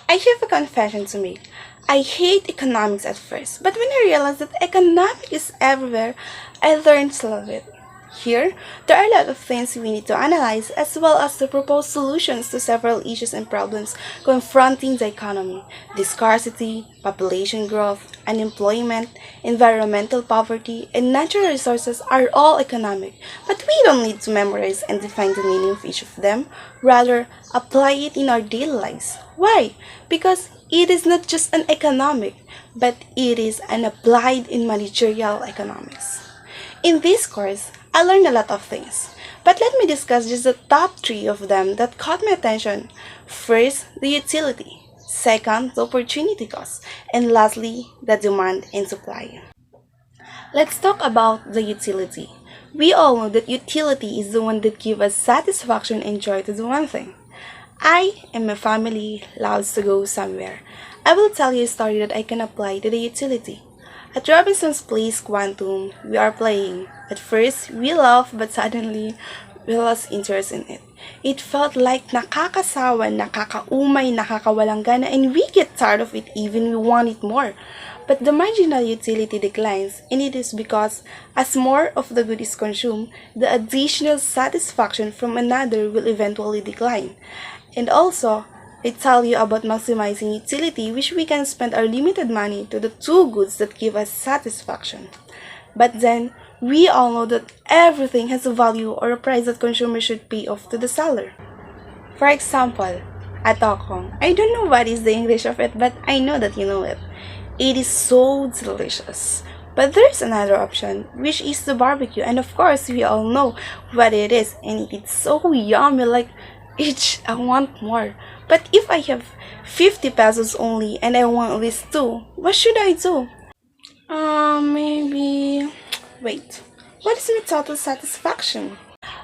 I have a confession to make. I hate economics at first, but when I realized that economics is everywhere, I learned to love it. Here, there are a lot of things we need to analyze as well as to propose solutions to several issues and problems confronting the economy. The scarcity, population growth, unemployment, environmental poverty, and natural resources are all economic, but we don't need to memorize and define the meaning of each of them. Rather, apply it in our daily lives. Why? Because it is not just an economic, but it is an applied in managerial economics. In this course, I learned a lot of things, but let me discuss just the top three of them that caught my attention. First, the utility. Second, the opportunity cost. And lastly, the demand and supply. Let's talk about the utility. We all know that utility is the one that gives us satisfaction and joy to do one thing. I and my family loves to go somewhere. I will tell you a story that I can apply to the utility. At Robinson's Place Quantum, we are playing. At first, we laughed but suddenly, we lost interest in it. It felt like nakakasawa, nakakaumay, nakakawalang gana, and we get tired of it even we want it more. But the marginal utility declines, and it is because as more of the good is consumed, the additional satisfaction from another will eventually decline. And also, I tell you about maximizing utility, which we can spend our limited money to the two goods that give us satisfaction. But then, we all know that everything has a value or a price that consumers should pay off to the seller. For example, atokong. I don't know what is the English of it, but I know that you know it. It is so delicious. But there's another option, which is the barbecue, and of course, we all know what it is, and it's so yummy, like, I want more. But if I have 50 pesos only and I want these two, what should I do? Maybe... Wait, what is my total satisfaction?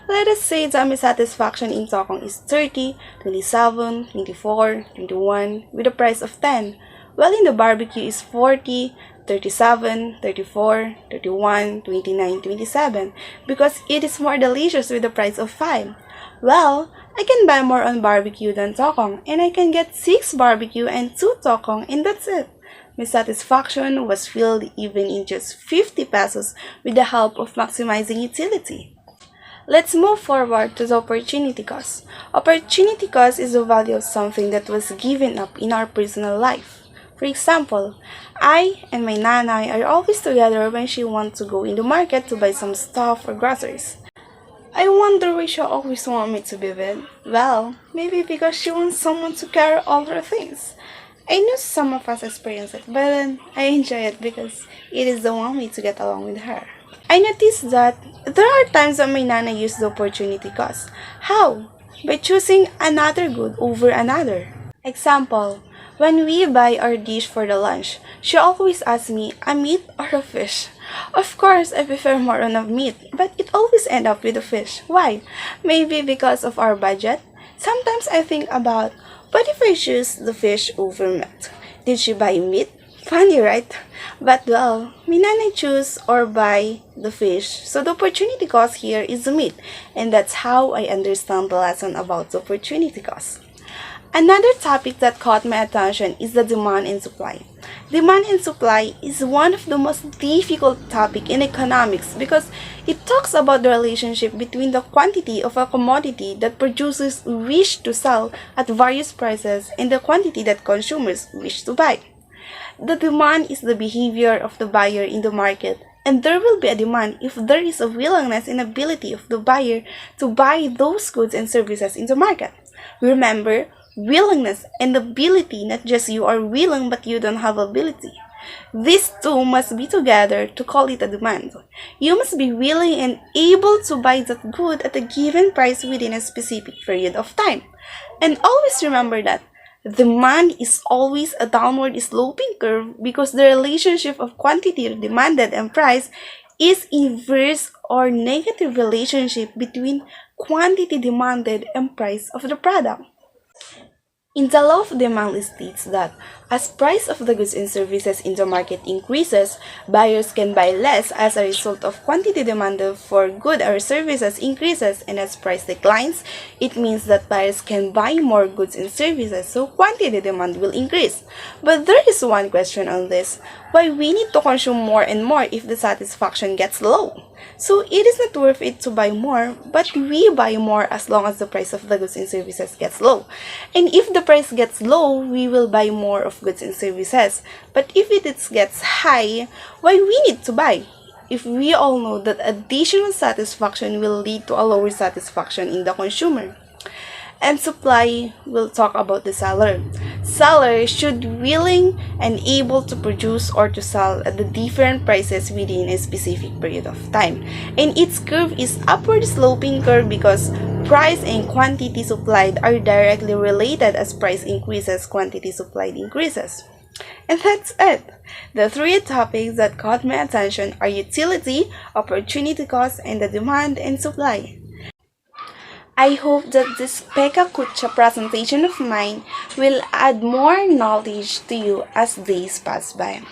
Let us say that my satisfaction in Tokong is 30, 27, 24, 21, with a price of 10, while in the barbecue is 40, 37, 34, 31, 29, 27, because it is more delicious with the price of 5. Well, I can buy more on barbecue than tokong, and I can get 6 barbecue and 2 tokong, and that's it. My satisfaction was filled even in just 50 pesos with the help of maximizing utility. Let's move forward to the opportunity cost. Opportunity cost is the value of something that was given up in our personal life. For example, I and my nanay are always together when she wants to go in the market to buy some stuff or groceries. I wonder why she always wants me to be with. Well, maybe because she wants someone to carry all her things. I know some of us experience it, but I enjoy it because it is the one way to get along with her. I noticed that there are times when my nana uses the opportunity cost. How? By choosing another good over another. Example, when we buy our dish for the lunch, she always asks me a meat or a fish. Of course, I prefer more on a meat, but it always ends up with a fish. Why? Maybe because of our budget? Sometimes I think about, what if I choose the fish over meat? Did she buy meat? Funny, right? But well, my nanay choose or buy the fish, so the opportunity cost here is the meat, and that's how I understand the lesson about the opportunity cost. Another topic that caught my attention is the demand and supply. Demand and supply is one of the most difficult topics in economics because it talks about the relationship between the quantity of a commodity that producers wish to sell at various prices and the quantity that consumers wish to buy. The demand is the behavior of the buyer in the market, and there will be a demand if there is a willingness and ability of the buyer to buy those goods and services in the market. Remember, willingness and ability, not just you are willing but you don't have ability. These two must be together to call it a demand. You must be willing and able to buy that good at a given price within a specific period of time. And always remember that demand is always a downward sloping curve because the relationship of quantity demanded and price is inverse or negative relationship between quantity demanded and price of the product. In the law of demand, it states that as price of the goods and services in the market increases, buyers can buy less as a result of quantity demanded for goods or services increases, and as price declines, it means that buyers can buy more goods and services, so quantity demand will increase. But there is one question on this: why we need to consume more and more if the satisfaction gets low? So it is not worth it to buy more, but we buy more as long as the price of the goods and services gets low. And if the price gets low, we will buy more of goods and services. But if it gets high, why we need to buy? If we all know that additional satisfaction will lead to a lower satisfaction in the consumer. And supply will talk about the seller. Seller should willing and able to produce or to sell at the different prices within a specific period of time. And its curve is upward sloping curve because price and quantity supplied are directly related. As price increases, quantity supplied increases. And that's it. The three topics that caught my attention are utility, opportunity cost, and the demand and supply. I hope that this Kucha presentation of mine will add more knowledge to you as days pass by.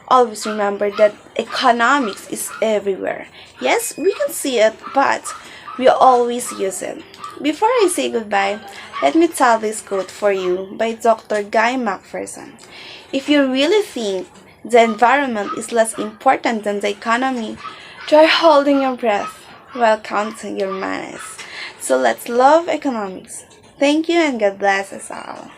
Always remember that economics is everywhere. Yes, we can see it, but we always use it. Before I say goodbye, let me tell this quote for you by Dr. Guy Macpherson. If you really think the environment is less important than the economy, try holding your breath while counting your monies. So let's love economics. Thank you and God bless us all.